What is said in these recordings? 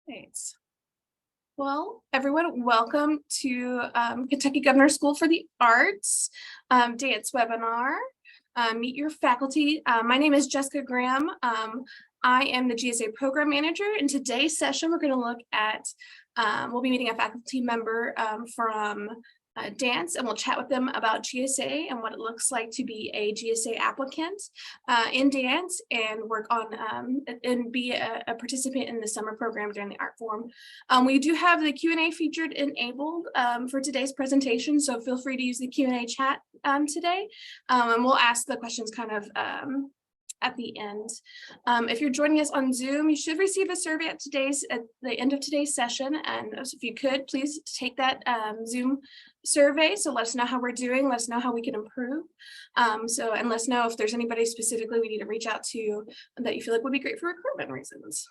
Right. Well, everyone, welcome to Kentucky Governor School for the Arts dance webinar. Meet your faculty. My name is Jessica Graham. I am the GSA program manager. In today's session, we're going to look at, we'll be meeting a faculty member from dance, and we'll chat with them about GSA and what it looks like to be a GSA applicant in dance and work on and be a participant in the summer program during the art forum. We do have the Q&A featured enabled for today's presentation, so feel free to use the Q&A chat today, and we'll ask the questions kind of at the end. If you're joining us on Zoom, you should receive a survey at the end of today's session, and if you could please take that Zoom survey. So let us know how we're doing, let us know how we can improve. And let us know if there's anybody specifically we need to reach out to that you feel like would be great for recruitment reasons.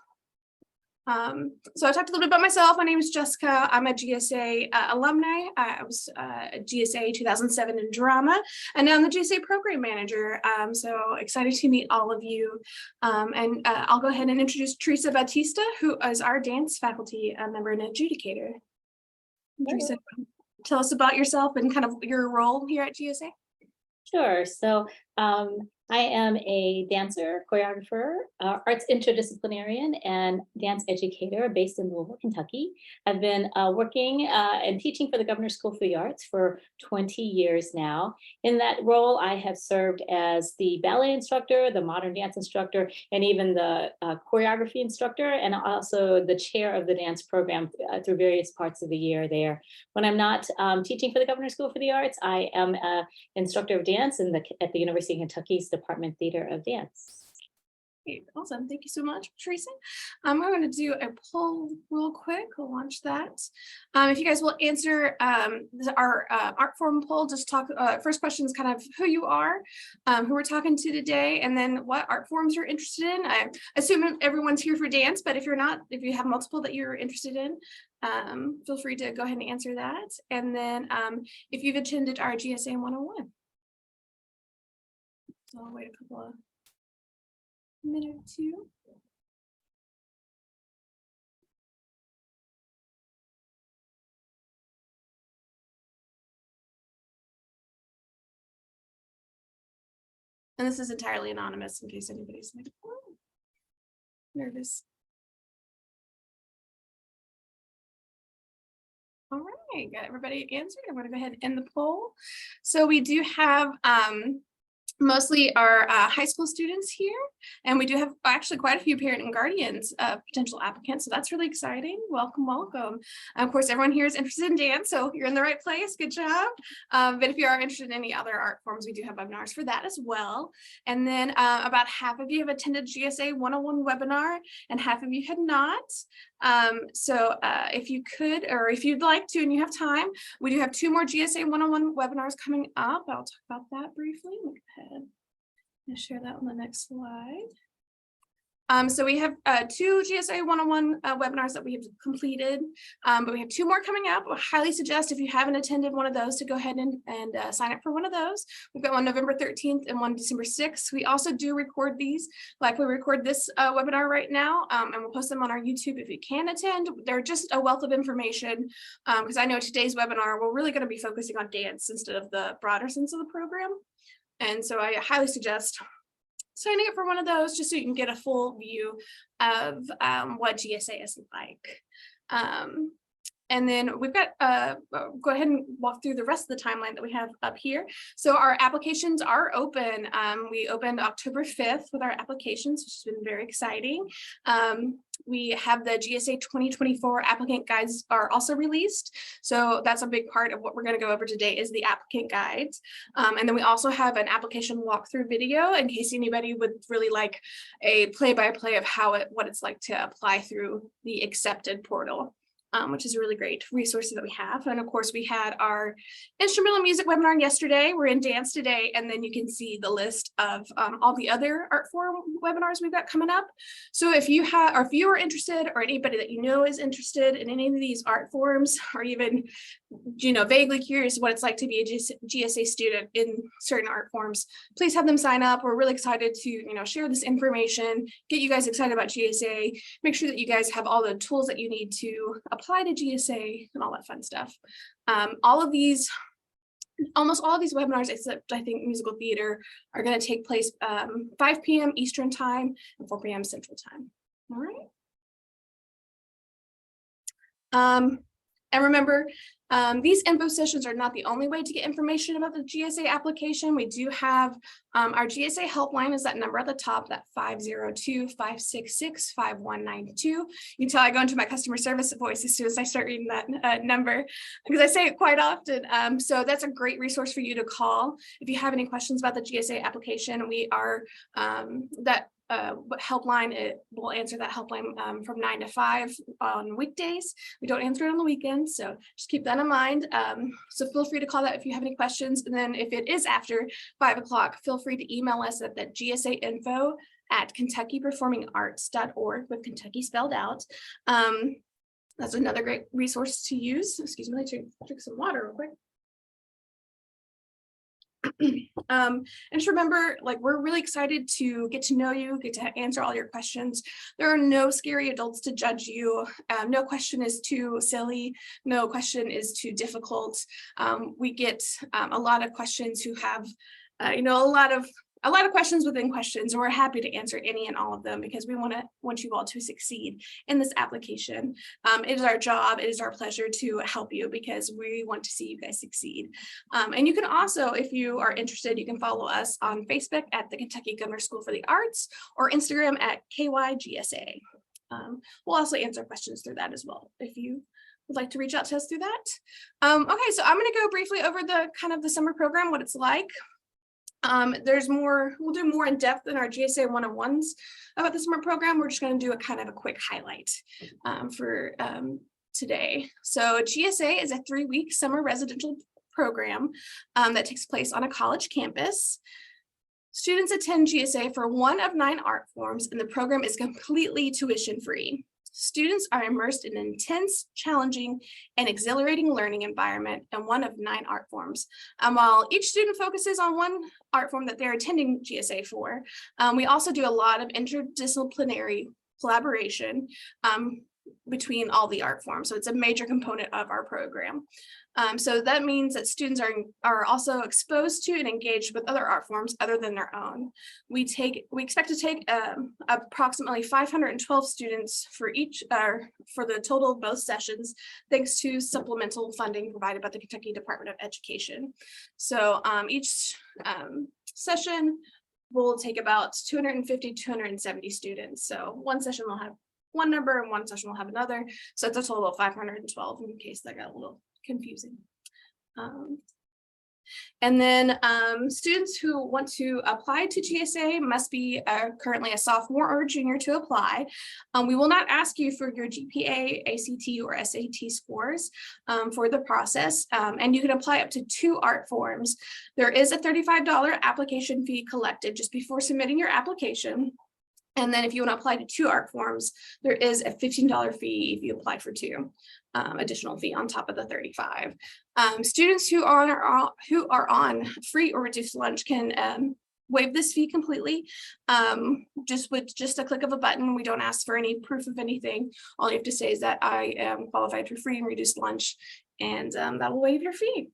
So I talked a little bit about myself. My name is Jessica. I'm a GSA alumni. I was a GSA 2007 in drama, and now I'm the GSA program manager. So excited to meet all of you. I'll go ahead and introduce Theresa Bautista, who is our dance faculty member and adjudicator. Theresa, tell us about yourself and kind of your role here at GSA. Sure. So I am a dancer, choreographer, arts interdisciplinarian, and dance educator based in Louisville, Kentucky. I've been working and teaching for the Governor School for the Arts for 20 years now. In that role, I have served as the ballet instructor, the modern dance instructor, and even the choreography instructor, and also the chair of the dance program through various parts of the year there. When I'm not teaching for the Governor School for the Arts, I am an instructor of dance at the University of Kentucky's Department Theater of Dance. Great. Awesome. Thank you so much, Theresa. We're going to do a poll real quick. We'll launch that. If you guys will answer our art forum poll, just talk. First question is kind of who you are, who we're talking to today, and then what art forms you're interested in. I assume everyone's here for dance, but if you're not, if you have multiple that you're interested in, feel free to go ahead and answer that. And then if you've attended our GSA 101. So I'll wait a couple of minute or two. And this is entirely anonymous in case anybody's like, oh, nervous. All right, got everybody answered. I'm going to go ahead and end the poll. So we do have mostly our high school students here, and we do have actually quite a few parent and guardians potential applicants, so that's really exciting. Welcome, welcome. Of course, everyone here is interested in dance, so you're in the right place. Good job. But if you are interested in any other art forms, we do have webinars for that as well. And then about half of you have attended GSA 101 webinar, and half of you had not. So if you could, or if you'd like to and you have time, we do have 2 more GSA 101 webinars coming up. I'll talk about that briefly. Go ahead and share that on the next slide. So we have 2 GSA 101 webinars that we have completed, but we have 2 more coming up. I highly suggest if you haven't attended one of those to go ahead and sign up for one of those. We've got one November 13th and one December 6th. We also do record these, like we record this webinar right now, and we'll post them on our YouTube if you can attend. They're just a wealth of information, because I know today's webinar, we're really going to be focusing on dance instead of the broader sense of the program. And so I highly suggest signing up for one of those just so you can get a full view of what GSA is like. And then we've got, go ahead and walk through the rest of the timeline that we have up here. So our applications are open. We opened October 5th with our applications, which has been very exciting. We have the GSA 2024 applicant guides are also released. So that's a big part of what we're going to go over today is the applicant guides. And then we also have an application walkthrough video in case anybody would really like a play-by-play of what it's like to apply through the accepted portal. Which is a really great resource that we have. And of course, we had our instrumental music webinar yesterday. We're in dance today, and then you can see the list of all the other art forum webinars we've got coming up. So if you have, or if you are interested, or anybody that you know is interested in any of these art forums, or even vaguely curious what it's like to be a GSA student in certain art forms, please have them sign up. We're really excited to, share this information, get you guys excited about GSA, make sure that you guys have all the tools that you need to apply to GSA and all that fun stuff. Almost all of these webinars, except I think musical theater, are going to take place 5 p.m. Eastern time and 4 p.m. Central time. All right. And remember, these info sessions are not the only way to get information about the GSA application. We do have our GSA helpline is that number at the top, that 502-566-5192. You can tell I go into my customer service voice as soon as I start reading that number, because I say it quite often. So that's a great resource for you to call. If you have any questions about the GSA application, we are helpline, it will answer that helpline from 9 to 5 on weekdays. We don't answer it on the weekends, so just keep that in mind. So feel free to call that if you have any questions. And then if it is after 5 o'clock, feel free to email us at that gsainfo@kentuckyperformingarts.org, with Kentucky spelled out. That's another great resource to use. Excuse me, let me drink some water real quick. And just remember, we're really excited to get to know you, get to answer all your questions. There are no scary adults to judge you. No question is too silly. No question is too difficult. We get a lot of questions who have, a lot of questions within questions, and we're happy to answer any and all of them, because we want you all to succeed in this application. It is our job, it is our pleasure to help you, because we want to see you guys succeed. And you can also, if you are interested, you can follow us on Facebook at the Kentucky Governor School for the Arts, or Instagram at KYGSA. We'll also answer questions through that as well, if you would like to reach out to us through that. Okay, so I'm going to go briefly over the the summer program, what it's like. There's more, we'll do more in depth in our GSA 101s about the summer program. We're just going to do a a quick highlight for today. So GSA is a 3-week summer residential program that takes place on a college campus. Students attend GSA for one of 9 art forms, and the program is completely tuition free. Students are immersed in an intense, challenging, and exhilarating learning environment in one of 9 art forms. While each student focuses on one art form that they're attending GSA for, we also do a lot of interdisciplinary collaboration between all the art forms. So it's a major component of our program. So that means that students are also exposed to and engaged with other art forms other than their own. We expect to take approximately 512 students for the total of both sessions, thanks to supplemental funding provided by the Kentucky Department of Education. So each session will take about 250, 270 students. So one session will have one number and one session will have another. So it's a total of 512, in case that got a little confusing. And then students who want to apply to GSA must be currently a sophomore or a junior to apply. We will not ask you for your GPA, ACT, or SAT scores for the process, and you can apply up to 2 art forms. There is a $35 application fee collected just before submitting your application. And then if you want to apply to 2 art forms, there is a $15 fee if you apply for 2, additional fee on top of the 35. Students who are on free or reduced lunch can waive this fee completely, just with a click of a button. We don't ask for any proof of anything. All you have to say is that I am qualified for free and reduced lunch, and that will waive your fee.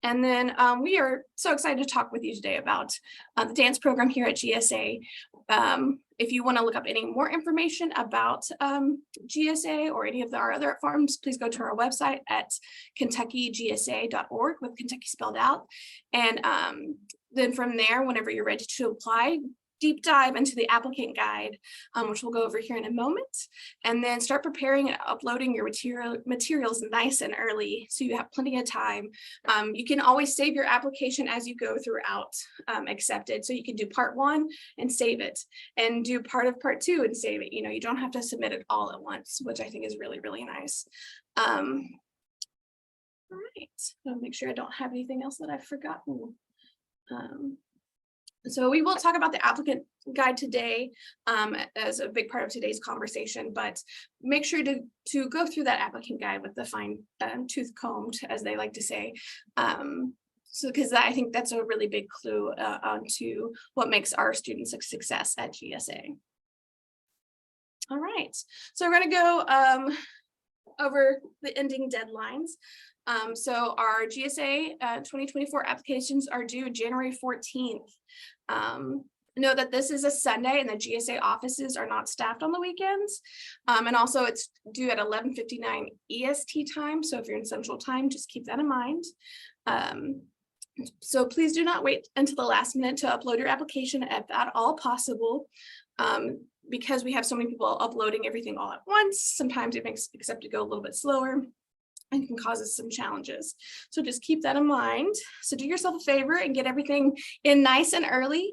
And then we are so excited to talk with you today about the dance program here at GSA. If you want to look up any more information about GSA or any of our other art forms, please go to our website at kentuckygsa.org, with Kentucky spelled out. And then from there, whenever you're ready to apply, deep dive into the applicant guide, which we'll go over here in a moment, and then start preparing and uploading your materials nice and early, so you have plenty of time. You can always save your application as you go throughout accepted. So you can do part 1 and save it, and do part 2 and save it. You don't have to submit it all at once, which I think is really, really nice. All right, I'll make sure I don't have anything else that I've forgotten. So we will talk about the applicant guide today as a big part of today's conversation, but make sure to go through that applicant guide with the fine tooth comb, as they like to say. So because I think that's a really big clue onto what makes our students a success at GSA. All right, so we're going to go over the ending deadlines. So our GSA 2024 applications are due January 14th. Know that this is a Sunday and the GSA offices are not staffed on the weekends. And also it's due at 11:59 EST time. So if you're in Central Time, just keep that in mind. So please do not wait until the last minute to upload your application if at all possible. Because we have so many people uploading everything all at once, sometimes it makes accept go a little bit slower and can cause us some challenges. So just keep that in mind. So do yourself a favor and get everything in nice and early.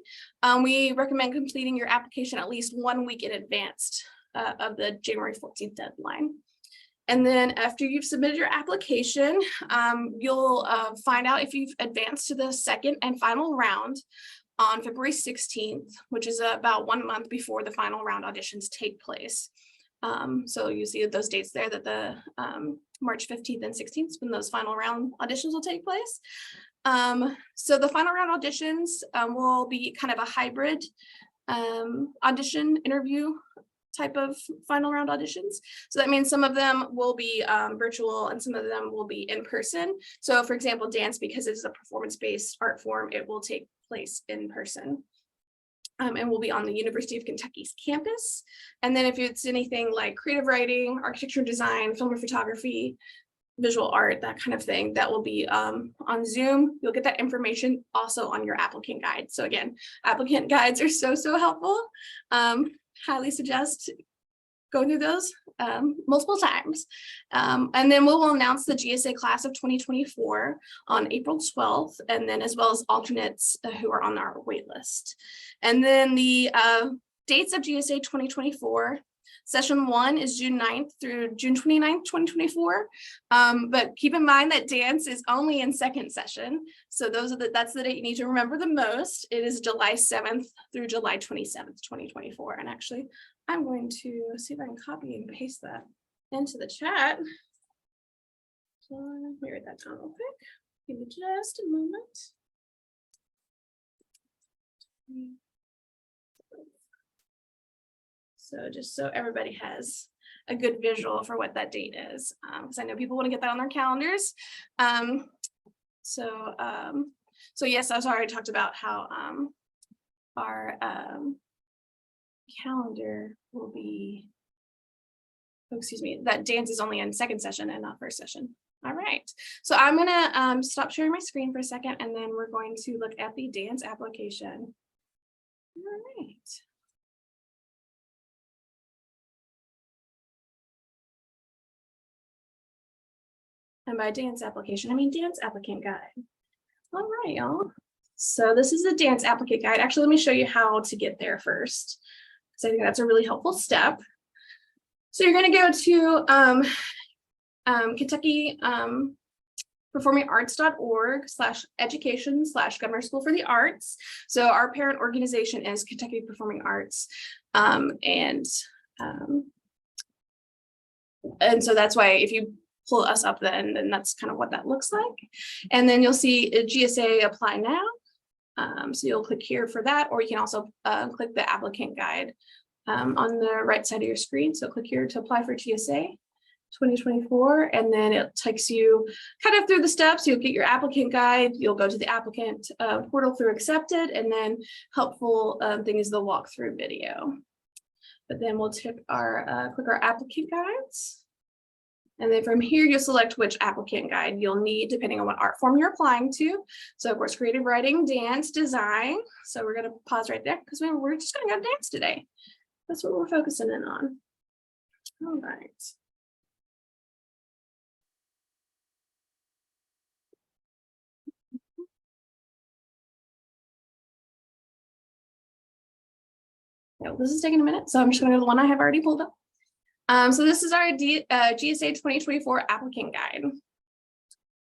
We recommend completing your application at least 1 week in advance of the January 14th deadline. And then after you've submitted your application, you'll find out if you've advanced to the second and final round on February 16th, which is about 1 month before the final round auditions take place. So you see those dates there, that the March 15th and 16th when those final round auditions will take place. So the final round auditions will be kind of a hybrid audition interview type of final round auditions. So that means some of them will be virtual and some of them will be in person. So for example, dance, because it's a performance-based art form, it will take place in person. And will be on the University of Kentucky's campus. And then if it's anything like creative writing, architecture design, film or photography, visual art, that kind of thing, that will be on Zoom. You'll get that information also on your applicant guide. So again, applicant guides are so helpful. Highly suggest going through those multiple times. And then we'll announce the GSA class of 2024 on April 12th, and then as well as alternates who are on our wait list. And then the dates of GSA 2024, session 1 is June 9th through June 29th, 2024. But keep in mind that dance is only in second session. So that's the date you need to remember the most. It is July 7th through July 27th, 2024. And actually, I'm going to see if I can copy and paste that into the chat. So let me write that down real quick. Give me just a moment. So just so everybody has a good visual for what that date is, because I know people want to get that on their calendars. So yes, I was already talked about how our calendar will be, oh, excuse me, that dance is only in second session and not first session. All right, so I'm gonna stop sharing my screen for a second, and then we're going to look at the dance application. All right. And by dance application, I mean dance applicant guide. All right, y'all. So this is the dance applicant guide. Actually, let me show you how to get there first, because I think that's a really helpful step. So you're going to go to Kentucky performingarts.org/education/Governor School for the Arts. So our parent organization is Kentucky Performing Arts. And so that's why if you pull us up then that's kind of what that looks like. And then you'll see a GSA apply now. So you'll click here for that, or you can also click the applicant guide on the right side of your screen. So click here to apply for GSA 2024, and then it takes you kind of through the steps. You'll get your applicant guide, you'll go to the applicant portal through accepted, and then helpful thing is the walkthrough video. But then we'll click our applicant guides. And then from here, you'll select which applicant guide you'll need depending on what art form you're applying to. So of course, creative writing, dance, design. So we're going to pause right there because we're just going to go dance today. That's what we're focusing in on. All right. Yeah, this is taking a minute, so I'm just going to go to the one I have already pulled up. So this is our GSA 2024 applicant guide.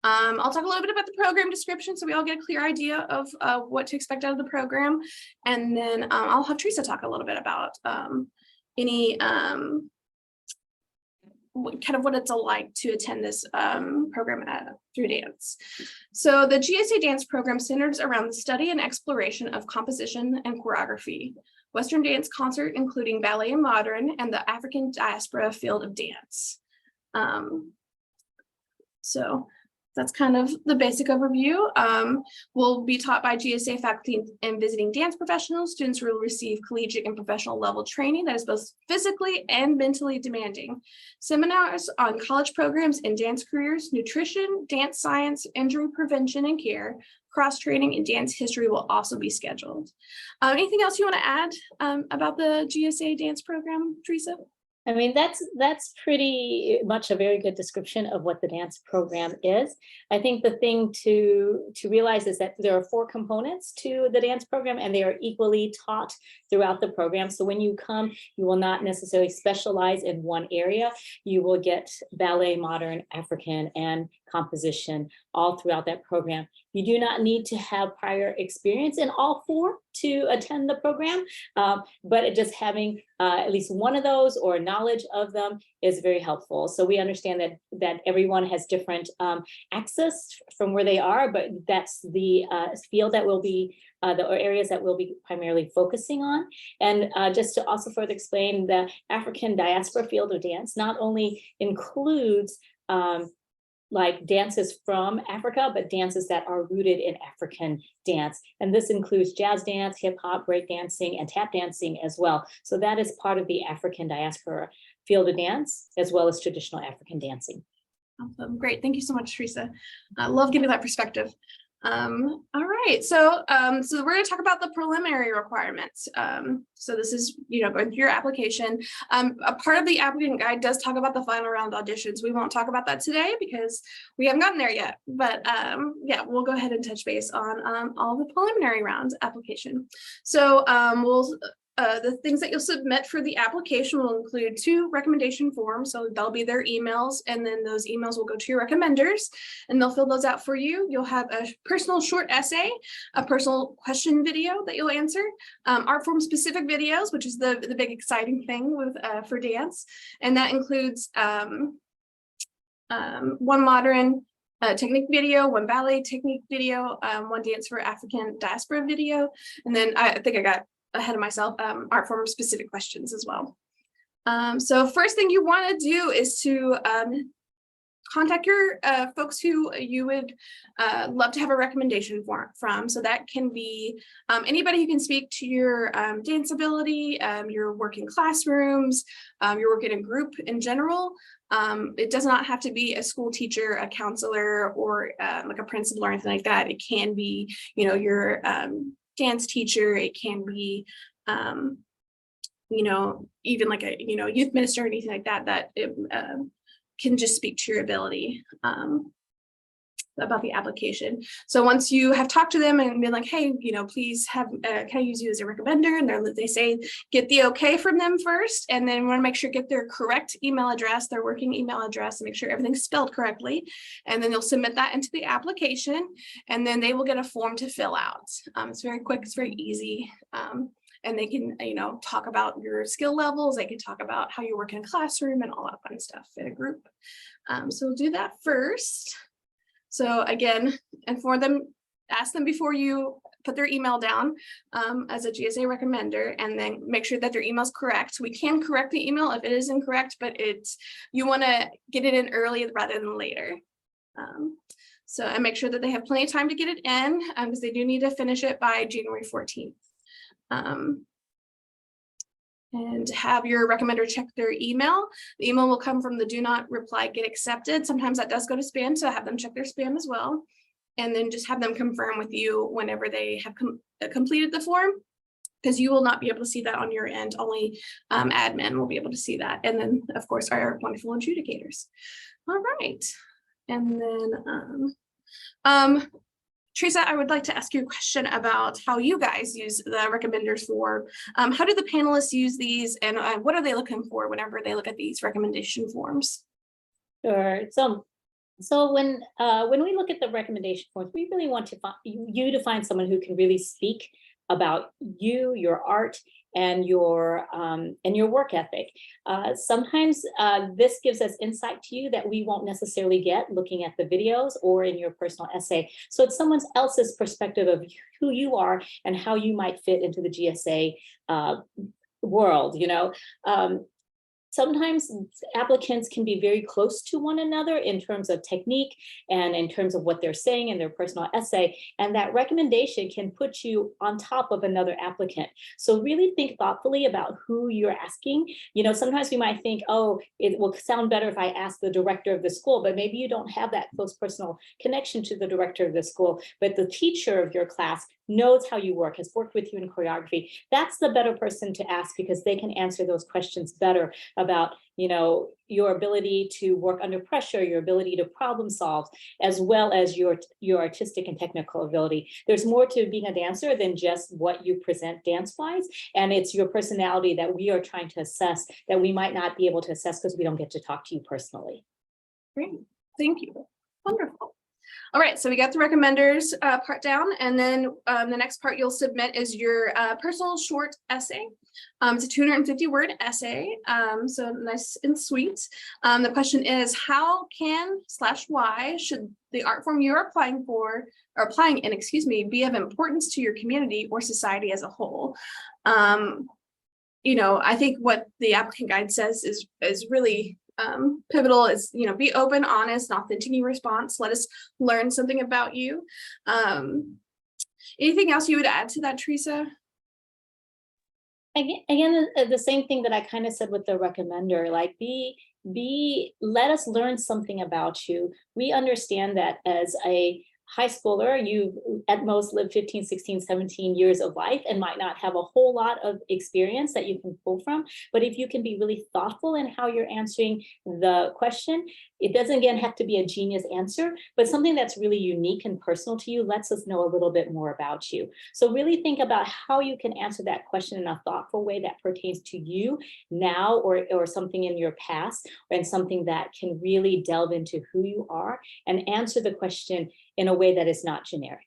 I'll talk a little bit about the program description so we all get a clear idea of what to expect out of the program. And then I'll have Theresa talk a little bit about any kind of what it's like to attend this program through dance. So the GSA dance program centers around the study and exploration of composition and choreography, Western dance concert, including ballet and modern, and the African diaspora field of dance. So that's kind of the basic overview. Will be taught by GSA faculty and visiting dance professionals. Students will receive collegiate and professional level training that is both physically and mentally demanding. Seminars on college programs and dance careers, nutrition, dance science, injury prevention and care, cross-training, and dance history will also be scheduled. Anything else you want to add about the GSA dance program, Theresa? I mean, that's pretty much a very good description of what the dance program is. I think the thing to realize is that there are 4 components to the dance program, and they are equally taught throughout the program. So when you come, you will not necessarily specialize in one area. You will get ballet, modern, African, and composition all throughout that program. You do not need to have prior experience in all 4 to attend the program, but just having at least one of those or knowledge of them is very helpful. So we understand that everyone has different access from where they are, but that's the field that will be the areas that we'll be primarily focusing on. And just to also further explain, the African diaspora field of dance not only includes like dances from Africa, but dances that are rooted in African dance. And this includes jazz dance, hip hop, break dancing, and tap dancing as well. So that is part of the African diaspora field of dance, as well as traditional African dancing. Awesome. Great. Thank you so much, Theresa. I love getting that perspective. All right, so we're going to talk about the preliminary requirements. So this is, going through your application. A part of the applicant guide does talk about the final round auditions. We won't talk about that today because we haven't gotten there yet. But yeah, we'll go ahead and touch base on all the preliminary rounds application. So the things that you'll submit for the application will include 2 recommendation forms. So they'll be their emails, and then those emails will go to your recommenders and they'll fill those out for you. You'll have a personal short essay, a personal question video that you'll answer, art form specific videos, which is the big exciting thing with for dance. And that includes 1 modern technique video, 1 ballet technique video, 1 dance for African diaspora video. And then I think I got ahead of myself, art form specific questions as well. So first thing you want to do is to contact your folks who you would love to have a recommendation from. So that can be anybody who can speak to your dance ability, your work in classrooms, your work in a group in general. It does not have to be a school teacher, a counselor, or like a principal or anything like that. It can be, your dance teacher. It can be, even like a, youth minister or anything like that, that it can just speak to your ability about the application. So once you have talked to them and been like, hey, please have, can I use you as a recommender? And they say, get the okay from them first. And then we want to make sure get their correct email address, their working email address, and make sure everything's spelled correctly. And then you'll submit that into the application, and then they will get a form to fill out. It's very quick, it's very easy. And they can, talk about your skill levels. They can talk about how you work in a classroom and all that fun stuff in a group. So we'll do that first. So again, inform them, ask them before you put their email down as a GSA recommender, and then make sure that their email is correct. We can correct the email if it is incorrect, but you want to get it in early rather than later. And make sure that they have plenty of time to get it in because they do need to finish it by January 14th. And have your recommender check their email. The email will come from the do not reply, get accepted. Sometimes that does go to spam, so have them check their spam as well. And then just have them confirm with you whenever they have completed the form, because you will not be able to see that on your end. Only admin will be able to see that. And then, of course, our wonderful adjudicators. All right. And then Theresa, I would like to ask you a question about how you guys use the recommenders for, how do the panelists use these, and what are they looking for whenever they look at these recommendation forms? Sure. So So when we look at the recommendation forms, we really want to find you to find someone who can really speak about you, your art, and your work ethic. Sometimes this gives us insight to you that we won't necessarily get looking at the videos or in your personal essay. So it's someone else's perspective of who you are and how you might fit into the GSA world. Sometimes applicants can be very close to one another in terms of technique and in terms of what they're saying in their personal essay. And that recommendation can put you on top of another applicant. So really think thoughtfully about who you're asking. Sometimes we might think, oh, it will sound better if I ask the director of the school, but maybe you don't have that close personal connection to the director of the school, but the teacher of your class knows how you work, has worked with you in choreography. That's the better person to ask because they can answer those questions better about, your ability to work under pressure, your ability to problem solve, as well as your artistic and technical ability. There's more to being a dancer than just what you present dance-wise, and it's your personality that we are trying to assess that we might not be able to assess because we don't get to talk to you personally. Great, thank you. Wonderful. All right, so we got the recommenders part down, and then the next part you'll submit is your personal short essay. It's a 250-word essay, so nice and sweet. The question is, how can/why should the art form you're applying in, be of importance to your community or society as a whole? I think what the applicant guide says is really pivotal. Is be open, honest, and authentic in your response. Let us learn something about you. Anything else you would add to that, Theresa? Again, the same thing that I kind of said with the recommender, like let us learn something about you. We understand that as a high schooler, you at most live 15, 16, 17 years of life and might not have a whole lot of experience that you can pull from. But if you can be really thoughtful in how you're answering the question, it doesn't again have to be a genius answer, but something that's really unique and personal to you lets us know a little bit more about you. So really think about how you can answer that question in a thoughtful way that pertains to you now or something in your past, and something that can really delve into who you are and answer the question in a way that is not generic.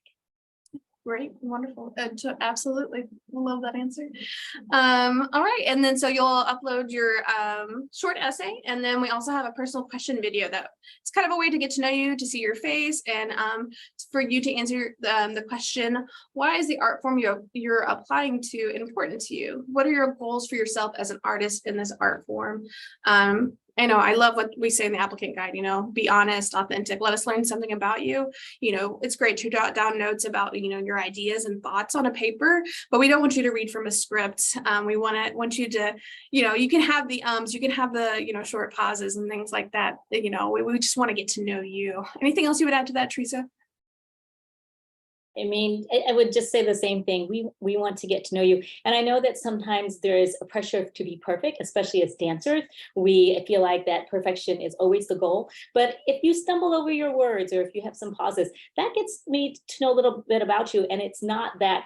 Great, wonderful. Absolutely, love that answer. All right, and then so you'll upload your short essay, and then we also have a personal question video that it's kind of a way to get to know you, to see your face, and for you to answer the question, why is the art form you're applying to important to you? What are your goals for yourself as an artist in this art form? I know I love what we say in the applicant guide, be honest, authentic, let us learn something about you. It's great to jot down notes about, your ideas and thoughts on a paper, but we don't want you to read from a script. We want you to, you can have the you can have the, short pauses and things like that. We just want to get to know you. Anything else you would add to that, Theresa? I would just say the same thing. We want to get to know you. And I know that sometimes there is a pressure to be perfect, especially as dancers. We feel like that perfection is always the goal. But if you stumble over your words or if you have some pauses, that gets me to know a little bit about you. And it's not that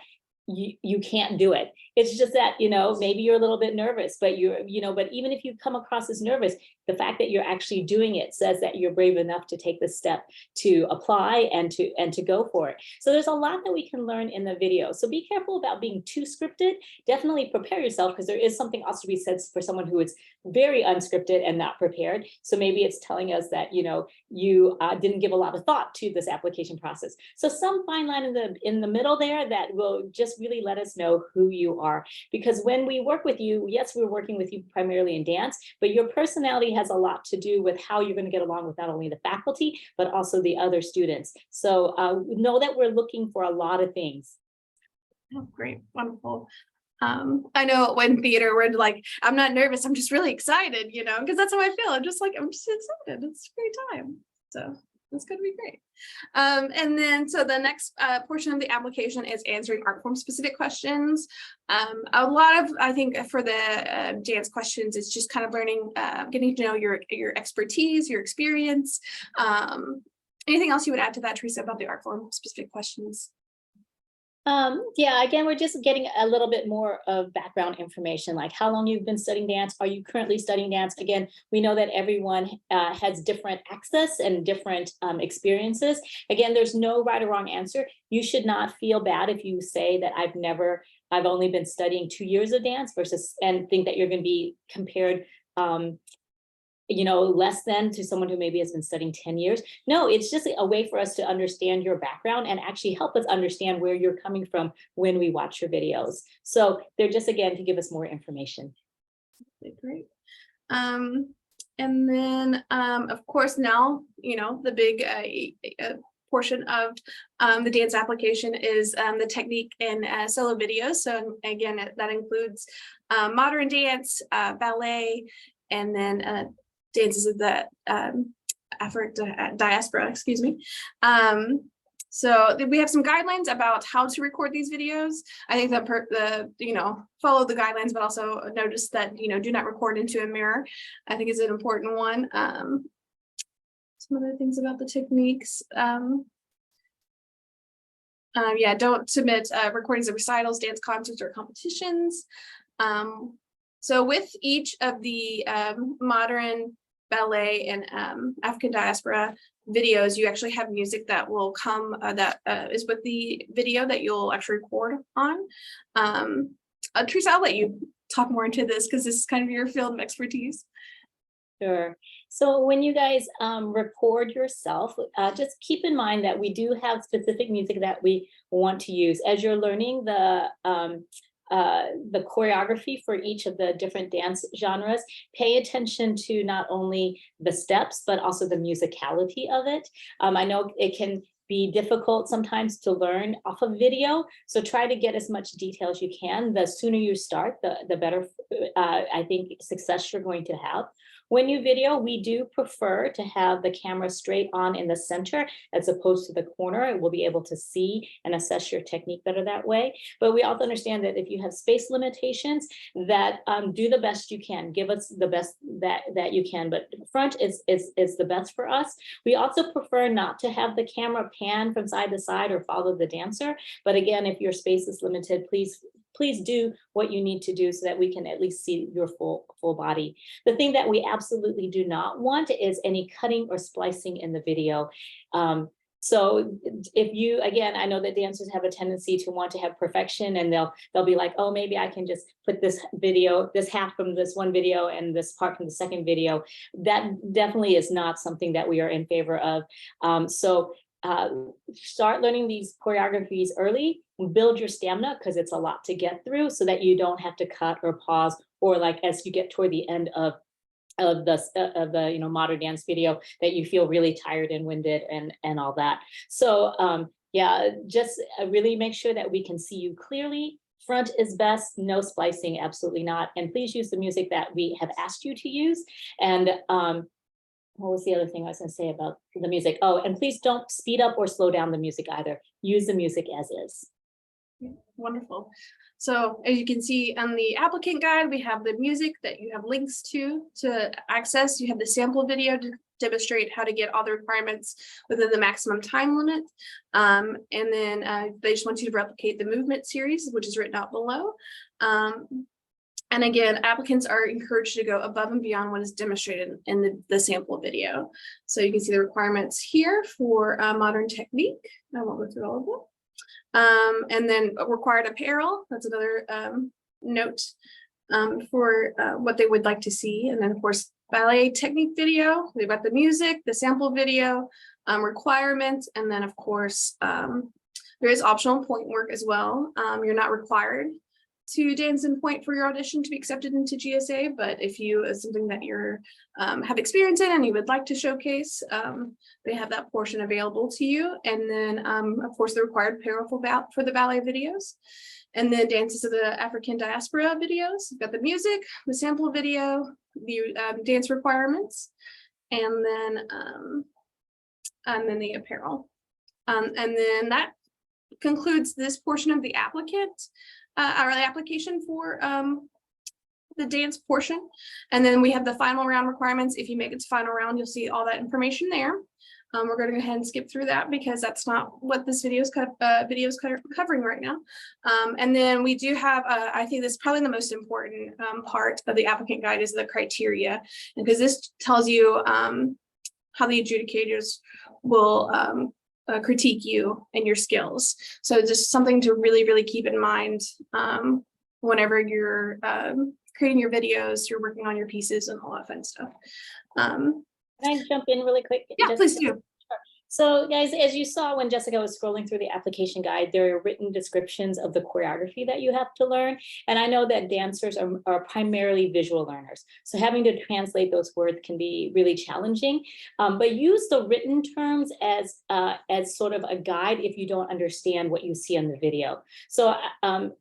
you can't do it. It's just that, maybe you're a little bit nervous, but but even if you come across as nervous, the fact that you're actually doing it says that you're brave enough to take the step to apply and to go for it. So there's a lot that we can learn in the video. So be careful about being too scripted. Definitely prepare yourself, because there is something also to be said for someone who is very unscripted and not prepared. So maybe it's telling us that, you didn't give a lot of thought to this application process. So some fine line in the middle there that will just really let us know who you are. Because when we work with you, yes, we're working with you primarily in dance, but your personality has a lot to do with how you're going to get along with not only the faculty, but also the other students. So know that we're looking for a lot of things. Oh, great, wonderful. I know when theater, we're like, I'm not nervous, I'm just really excited, because that's how I feel. I'm just excited. It's a great time. So it's going to be great. And then, so the next portion of the application is answering art form specific questions. A lot of, I think for the dance questions, it's just kind of learning, getting to know your expertise, your experience. Anything else you would add to that, Theresa, about the art form specific questions? Yeah, again, we're just getting a little bit more of background information, like how long you've been studying dance. Are you currently studying dance? Again, we know that everyone has different access and different experiences. Again, there's no right or wrong answer. You should not feel bad if you say that I've only been studying 2 years of dance versus, and think that you're going to be compared less than to someone who maybe has been studying 10 years. No, it's just a way for us to understand your background and actually help us understand where you're coming from when we watch your videos. So they're just, again, to give us more information. Okay, great. And then, of course, now, the big portion of the dance application is the technique and solo videos. So again, that includes modern dance, ballet, and then dances of the African diaspora, excuse me. So we have some guidelines about how to record these videos. I think that follow the guidelines, but also notice that, do not record into a mirror. I think is an important one. Some other things about the techniques. Yeah, don't submit recordings of recitals, dance concerts, or competitions. So with each of the modern, ballet, and African diaspora videos, you actually have music that will come that is with the video that you'll actually record on. Theresa, I'll let you talk more into this because this is kind of your field of expertise. Sure. So when you guys record yourself, just keep in mind that we do have specific music that we want to use. As you're learning the choreography for each of the different dance genres, pay attention to not only the steps, but also the musicality of it. I know it can be difficult sometimes to learn off of video, so try to get as much detail as you can. The sooner you start, the better, I think, success you're going to have. When you video, we do prefer to have the camera straight on in the center as opposed to the corner. We'll be able to see and assess your technique better that way. But we also understand that if you have space limitations, that do the best you can. Give us the best that you can. But front is the best for us. We also prefer not to have the camera pan from side to side or follow the dancer. But again, if your space is limited, please do what you need to do so that we can at least see your full body. The thing that we absolutely do not want is any cutting or splicing in the video. So if you, again, I know that dancers have a tendency to want to have perfection, and they'll be like, oh, maybe I can just put this half from this one video and this part from the second video. That definitely is not something that we are in favor of. Start learning these choreographies early, build your stamina, because it's a lot to get through, so that you don't have to cut or pause, or like as you get toward the end of the modern dance video, that you feel really tired and winded and all that. So yeah, just really make sure that we can see you clearly. Front is best, no splicing, absolutely not. And please use the music that we have asked you to use. And what was the other thing I was going to say about the music? Oh, and please don't speed up or slow down the music either. Use the music as is. Wonderful. So as you can see on the applicant guide, we have the music that you have links to access. You have the sample video to demonstrate how to get all the requirements within the maximum time limit. And then they just want you to replicate the movement series, which is written out below. And again, applicants are encouraged to go above and beyond what is demonstrated in the sample video. So you can see the requirements here for modern technique. I won't go through all of them. And then required apparel, that's another note for what they would like to see. And then of course, ballet technique video, we've got the music, the sample video, requirements, and then of course, there is optional point work as well. You're not required to dance and point for your audition to be accepted into GSA, but if you is something that you're have experience in and you would like to showcase, they have that portion available to you. And then of course the required apparel for the ballet videos, and then dances of the African diaspora videos. You've got the music, the sample video, the dance requirements, and then the apparel. And then that concludes this portion of the application for the dance portion. And then we have the final round requirements. If you make it to final round, you'll see all that information there. We're going to go ahead and skip through that because that's not what this video is covering right now. And then we do have, I think this is probably the most important part of the applicant guide is the criteria, because this tells you how the adjudicators will critique you and your skills. So just something to really, really keep in mind whenever you're creating your videos, you're working on your pieces and all that fun stuff. Can I jump in really quick? Yeah, Jessica? please do. So guys, as you saw when Jessica was scrolling through the application guide, there are written descriptions of the choreography that you have to learn. And I know that dancers are primarily visual learners. So having to translate those words can be really challenging, but use the written terms as sort of a guide if you don't understand what you see on the video. So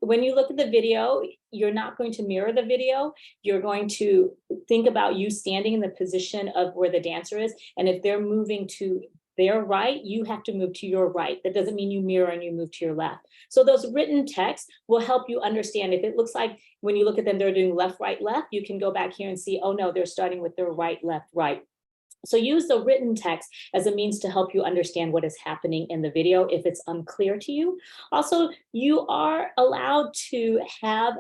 when you look at the video, you're not going to mirror the video. You're going to think about you standing in the position of where the dancer is. And if they're moving to their right, you have to move to your right. That doesn't mean you mirror and you move to your left. So those written texts will help you understand. If it looks like when you look at them, they're doing left, right, left, you can go back here and see, oh no, they're starting with their right, left, right. So use the written text as a means to help you understand what is happening in the video if it's unclear to you. Also, you are allowed to have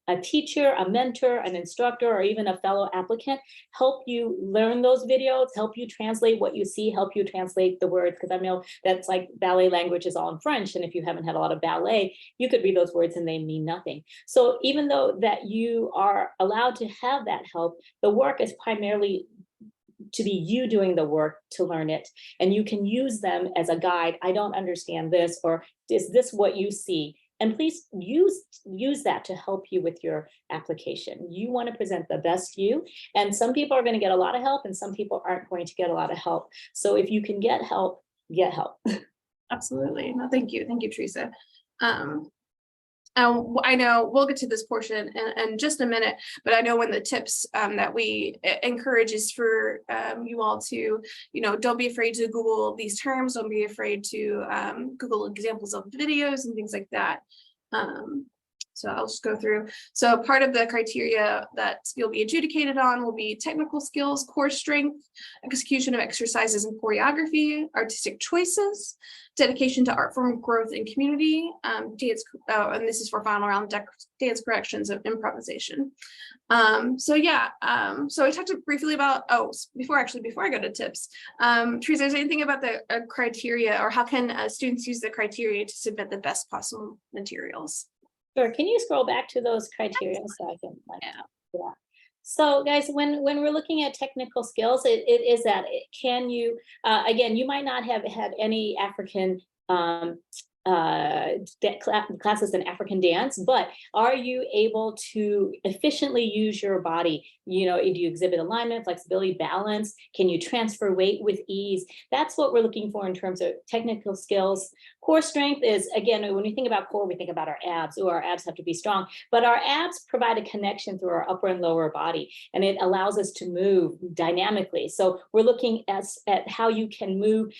a teacher, a mentor, an instructor, or even a fellow applicant help you learn those videos, help you translate what you see, help you translate the words, because I know that's like ballet language is all in French, and if you haven't had a lot of ballet, you could read those words and they mean nothing. So even though that you are allowed to have that help, the work is primarily to be you doing the work to learn it, and you can use them as a guide. I don't understand this, or is this what you see? And please use that to help you with your application. You want to present the best you, and some people are going to get a lot of help and some people aren't going to get a lot of help. So if you can get help, get help. Absolutely. No, thank you. Thank you, Theresa. I know we'll get to this portion in just a minute, but I know one of the tips that we encourage is for you all to, don't be afraid to Google these terms. Don't be afraid to Google examples of videos and things like that. So I'll just go through. So part of the criteria that you'll be adjudicated on will be technical skills, core strength, execution of exercises and choreography, artistic choices, dedication to art form growth and community, dance, and this is for final round, dance corrections of improvisation. So I talked briefly about, before I go to tips, Theresa, is there anything about the criteria, or how can students use the criteria to submit the best possible materials? Sure. Can you scroll back to those criteria so I can find out? Yeah. So guys, when we're looking at technical skills, it is that can you, again, you might not have had any African classes in African dance, but are you able to efficiently use your body? Do you exhibit alignment, flexibility, balance? Can you transfer weight with ease? That's what we're looking for in terms of technical skills. Core strength is, again, when we think about core, we think about our abs. Our abs have to be strong, but our abs provide a connection through our upper and lower body, and it allows us to move dynamically. So we're looking at how you can move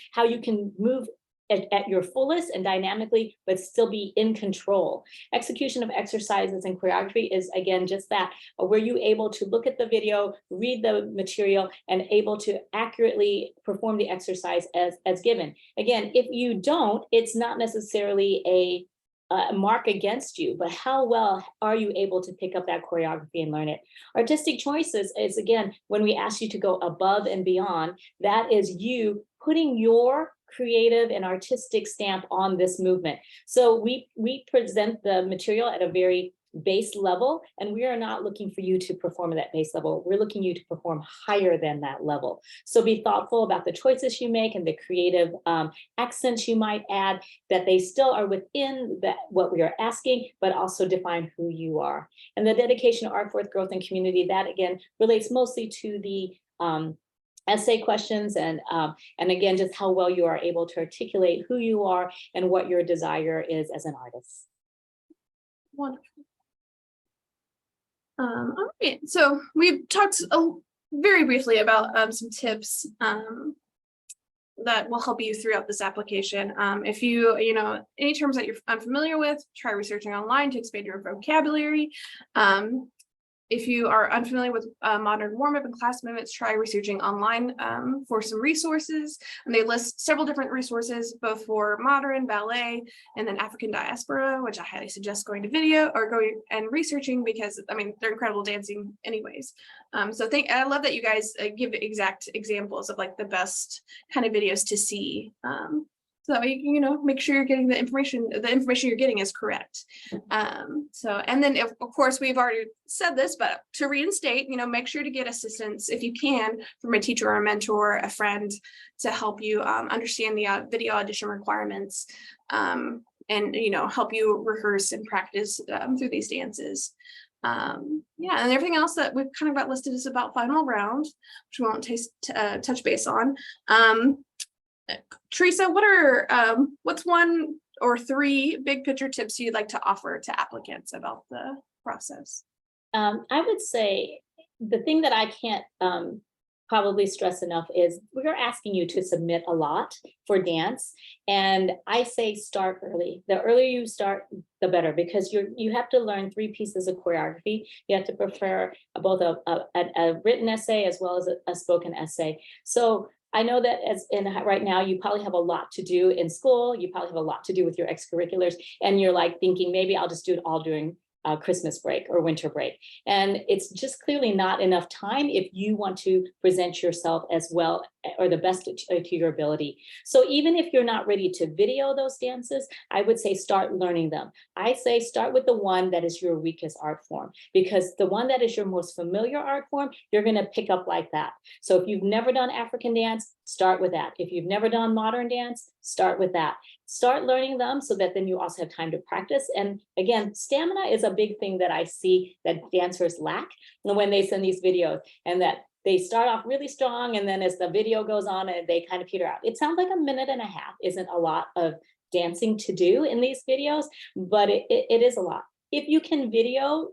at your fullest and dynamically, but still be in control. Execution of exercises and choreography is, again, just that. Were you able to look at the video, read the material, and able to accurately perform the exercise as given? Again, if you don't, it's not necessarily a mark against you, but how well are you able to pick up that choreography and learn it? Artistic choices is, again, when we ask you to go above and beyond, that is you putting your creative and artistic stamp on this movement. So we present the material at a very base level, and we are not looking for you to perform at that base level. We're looking you to perform higher than that level. So be thoughtful about the choices you make and the creative accents you might add, that they still are within what we are asking, but also define who you are. And the dedication to art forth growth and community, that again relates mostly to the essay questions, and again, just how well you are able to articulate who you are and what your desire is as an artist. Wonderful. All right, so we've talked very briefly about some tips that will help you throughout this application. If you any terms that you're unfamiliar with, try researching online to expand your vocabulary. If you are unfamiliar with modern warm-up and class movements, try researching online for some resources. And they list several different resources, both for modern, ballet, and then African diaspora, which I highly suggest going to video or going and researching, because I mean, they're incredible dancing anyways. So I love that you guys give exact examples of like the best kind of videos to see. So that way, you know, make sure you're getting the information you're getting is correct. So, and then of course, we've already said this, but to reinstate, you know, make sure to get assistance if you can from a teacher or a mentor, a friend, to help you understand the video audition requirements, and, you know, help you rehearse and practice through these dances. Yeah, and everything else that we've kind of got listed is about final round, which we won't touch base on. Theresa, what's one or three big picture tips you'd like to offer to applicants about the process? I would say the thing that I can't probably stress enough is we're asking you to submit a lot for dance. And I say start early. The earlier you start, the better, because you have to learn 3 pieces of choreography. You have to prepare both a written essay as well as a spoken essay. So I know that right now, you probably have a lot to do in school. You probably have a lot to do with your extracurriculars, and you're like thinking, maybe I'll just do it all during Christmas break or winter break. And it's just clearly not enough time if you want to present yourself as well or the best to your ability. So even if you're not ready to video those dances, I would say start learning them. I say start with the one that is your weakest art form, because the one that is your most familiar art form, you're going to pick up like that. So if you've never done African dance, start with that. If you've never done modern dance, start with that. Start learning them so that then you also have time to practice. And again, stamina is a big thing that I see that dancers lack when they send these videos, and that they start off really strong, and then as the video goes on, they kind of peter out. It sounds like a minute and a half isn't a lot of dancing to do in these videos, but it is a lot. If you can video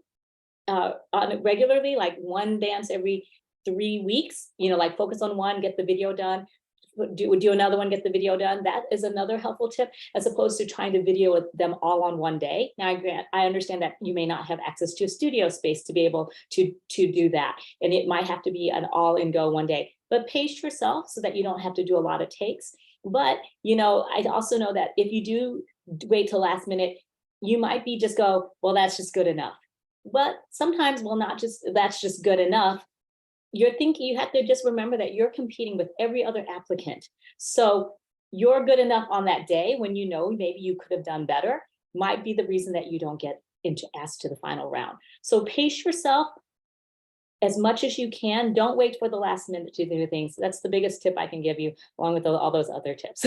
on regularly, like one dance every 3 weeks, you know, like focus on one, get the video done, do another one, get the video done. That is another helpful tip, as opposed to trying to video them all on one day. Now, I understand that you may not have access to a studio space to be able to do that, and it might have to be an all in go one day. But pace yourself so that you don't have to do a lot of takes. But you know, I also know that if you do wait till last minute, you might be just go, well, that's just good enough. But sometimes, well, not just that's just good enough. You're thinking, you have to just remember that you're competing with every other applicant. So you're good enough on that day when you know maybe you could have done better, might be the reason that you don't get asked to the final round. So pace yourself as much as you can. Don't wait for the last minute to do things. That's the biggest tip I can give you, along with all those other tips.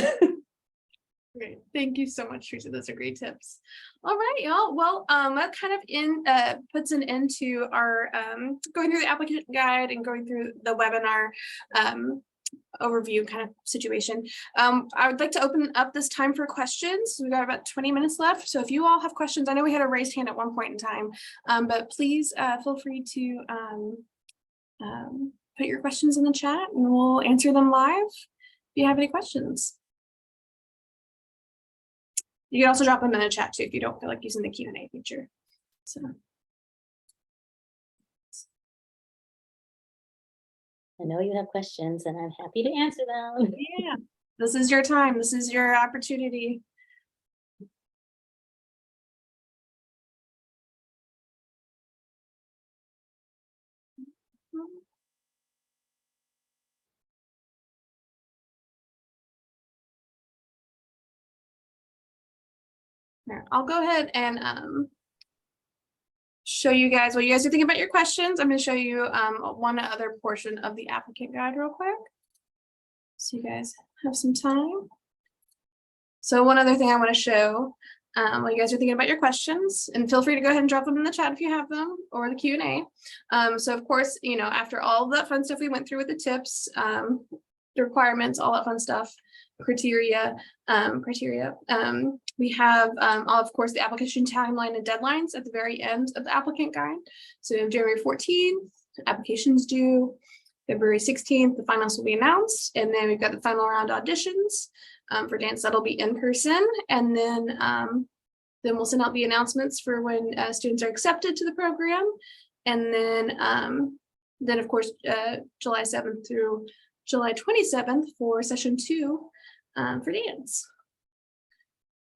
Great. Thank you so much, Theresa. Those are great tips. All right, y'all. Well, that kind of puts an end to our going through the applicant guide and going through the webinar overview kind of situation. I would like to open up this time for questions. We've got about 20 minutes left. So if you all have questions, I know we had a raised hand at one point in time, but please feel free to put your questions in the chat and we'll answer them live if you have any questions. You can also drop them in the chat too if you don't feel like using the Q&A feature. So. I know you have questions and I'm happy to answer them. Yeah, this is your time. This is your opportunity. I'll go ahead and show you guys what you guys are thinking about your questions. I'm going to show you one other portion of the applicant guide real quick, so you guys have some time. So one other thing I want to show while you guys are thinking about your questions, and feel free to go ahead and drop them in the chat if you have them, or the Q&A. So of course, you know, after all that fun stuff we went through with the tips, the requirements, all that fun stuff, criteria, we have of course the application timeline and deadlines at the very end of the applicant guide. So we have January 14th, applications due, February 16th, the finals will be announced, and then we've got the final round auditions for dance that'll be in person, and then we'll send out the announcements for when students are accepted to the program. And then of course, July 7th through July 27th for session 2 for dance.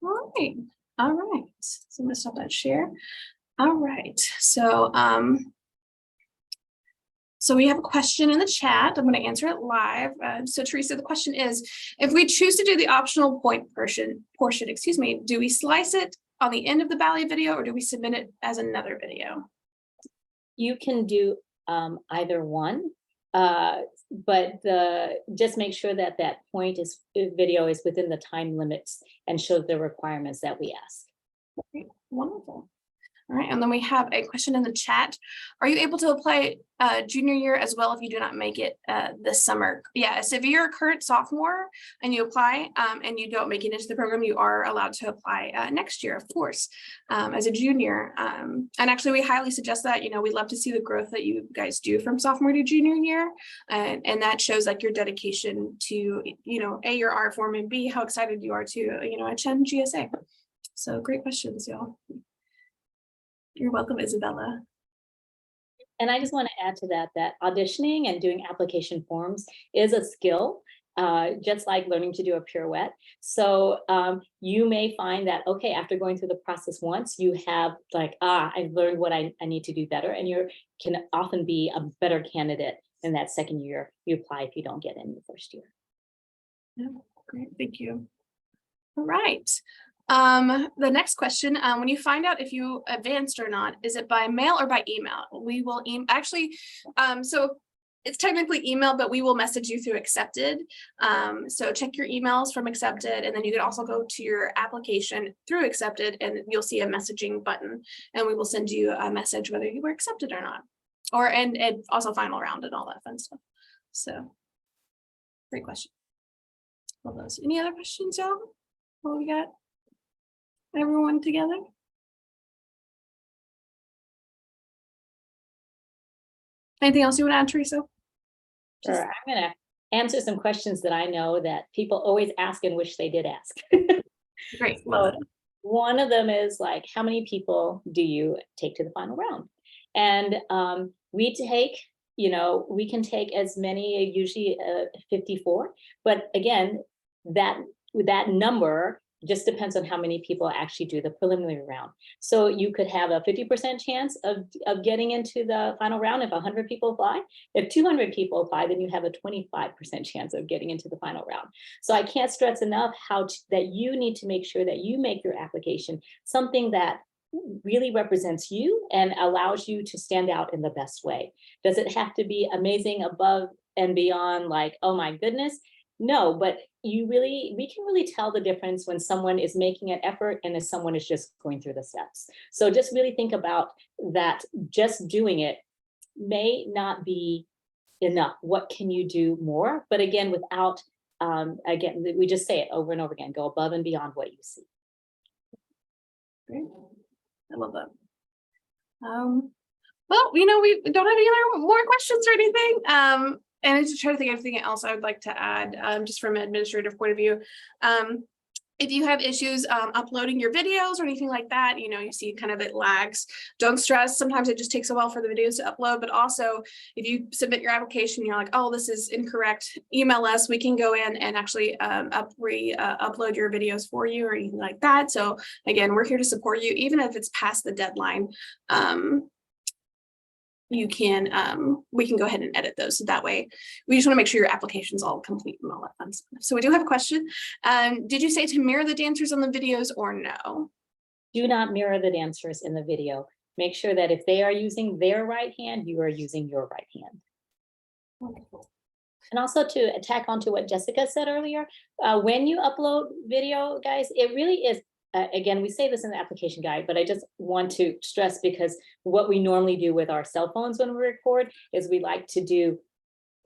All right. All right. So I'm gonna stop that share. All right. So, so we have a question in the chat. I'm going to answer it live. So Theresa, the question is, if we choose to do the optional point portion, excuse me, do we slice it on the end of the ballet video or do we submit it as another video? You can do either one, but just make sure that that video is within the time limits and shows the requirements that we ask. Okay, wonderful. All right, and then we have a question in the chat. Are you able to apply junior year as well if you do not make it this summer? Yes, if you're a current sophomore and you apply and you don't make it into the program, you are allowed to apply next year, of course, as a junior. And actually, we highly suggest that. You know, we love to see the growth that you guys do from sophomore to junior year, and that shows like your dedication to, you know, A, your art form, and B, how excited you are to, you know, attend GSA. So great questions, y'all. You're welcome, Isabella. And I just want to add to that auditioning and doing application forms is a skill, just like learning to do a pirouette. So you may find that, okay, after going through the process once, you have like, I've learned what I need to do better. And you can often be a better candidate in that second year you apply if you don't get in the first year. Yeah, great, thank you. All right. The next question, when you find out if you advanced or not, is it by mail or by email? We will actually, so it's technically email, but we will message you through Accepted. So check your emails from Accepted, and then you can also go to your application through Accepted and you'll see a messaging button, and we will send you a message whether you were accepted or not, and also final round and all that fun stuff. So great question. Love those. Any other questions, y'all? What we got? Everyone together? Anything else you want to add, Theresa? Sure, I'm going to answer some questions that I know that people always ask and wish they did ask. Great. So one of them is like, how many people do you take to the final round? And we take, you know, we can take as many, usually 54, but again, that number just depends on how many people actually do the preliminary round. So you could have a 50% chance of getting into the final round if 100 people apply. If 200 people apply, then you have a 25% chance of getting into the final round. So I can't stress enough that you need to make sure that you make your application something that really represents you and allows you to stand out in the best way. Does it have to be amazing, above and beyond, like, oh my goodness? No, but we can really tell the difference when someone is making an effort and if someone is just going through the steps. So just really think about that. Just doing it may not be enough. What can you do more? But again, without, again, we just say it over and over again, go above and beyond what you see. Great. I love that. Well, you know, we don't have any other more questions or anything. And I just try to think of anything else I would like to add, just from an administrative point of view. If you have issues uploading your videos or anything like that, you know, you see kind of it lags, don't stress. Sometimes it just takes a while for the videos to upload, but also if you submit your application, you're like, oh, this is incorrect, email us, we can go in and actually upload your videos for you or anything like that. So again, we're here to support you, even if it's past the deadline. You can, we can go ahead and edit those. So that way, we just want to make sure your application's all complete and all that fun stuff. So we do have a question. Did you say to mirror the dancers on the videos or no? Do not mirror the dancers in the video. Make sure that if they are using their right hand, you are using your right hand. Wonderful. And also to attack onto what Jessica said earlier, when you upload video, guys, it really is, again, we say this in the application guide, but I just want to stress, because what we normally do with our cell phones when we record is we like to do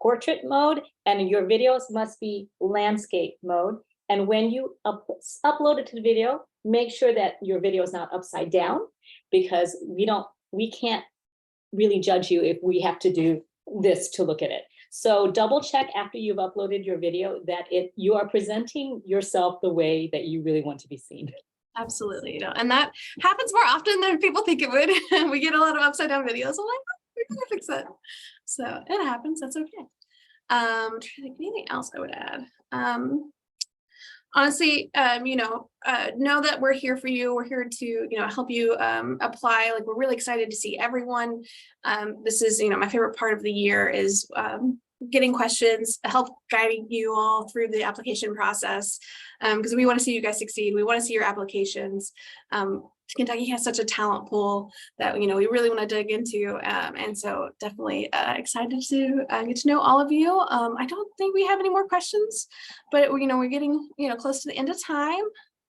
portrait mode, and your videos must be landscape mode. And when you upload it to the video, make sure that your video is not upside down, because we can't really judge you if we have to do this to look at it. So double check after you've uploaded your video that you are presenting yourself the way that you really want to be seen. Absolutely, and that happens more often than people think it would. We get a lot of upside down videos. I'm like, "Oh, we're gonna fix that." So it happens. That's okay. Trying to think of anything else I would add. Honestly, know that we're here for you. We're here to, help you apply. Like, we're really excited to see everyone. This is, my favorite part of the year is getting questions, help guiding you all through the application process, because we want to see you guys succeed. We want to see your applications. Kentucky has such a talent pool that we really want to dig into, and so definitely excited to get to know all of you. I don't think we have any more questions, but we're getting close to the end of time.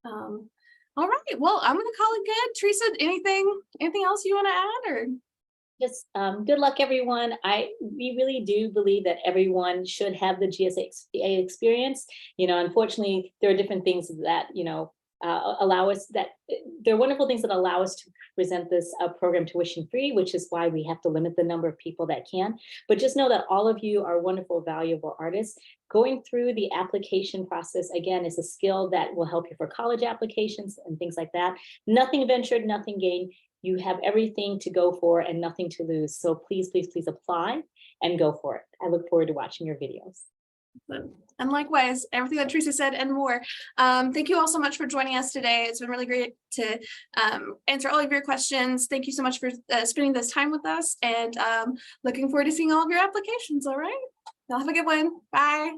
All right, well, I'm gonna call it good. Theresa, anything else you want to add, or? Just good luck, everyone. We really do believe that everyone should have the GSA experience. Unfortunately, there are different things that allow us that there are wonderful things that allow us to present this program tuition free, which is why we have to limit the number of people that can. But just know that all of you are wonderful, valuable artists. Going through the application process, again, is a skill that will help you for college applications and things like that. Nothing ventured, nothing gained. You have everything to go for and nothing to lose. So please, please, please apply and go for it. I look forward to watching your videos. And likewise, everything that Theresa said and more. Thank you all so much for joining us today. It's been really great to answer all of your questions. Thank you so much for spending this time with us, and looking forward to seeing all of your applications. All right, y'all have a good one. Bye.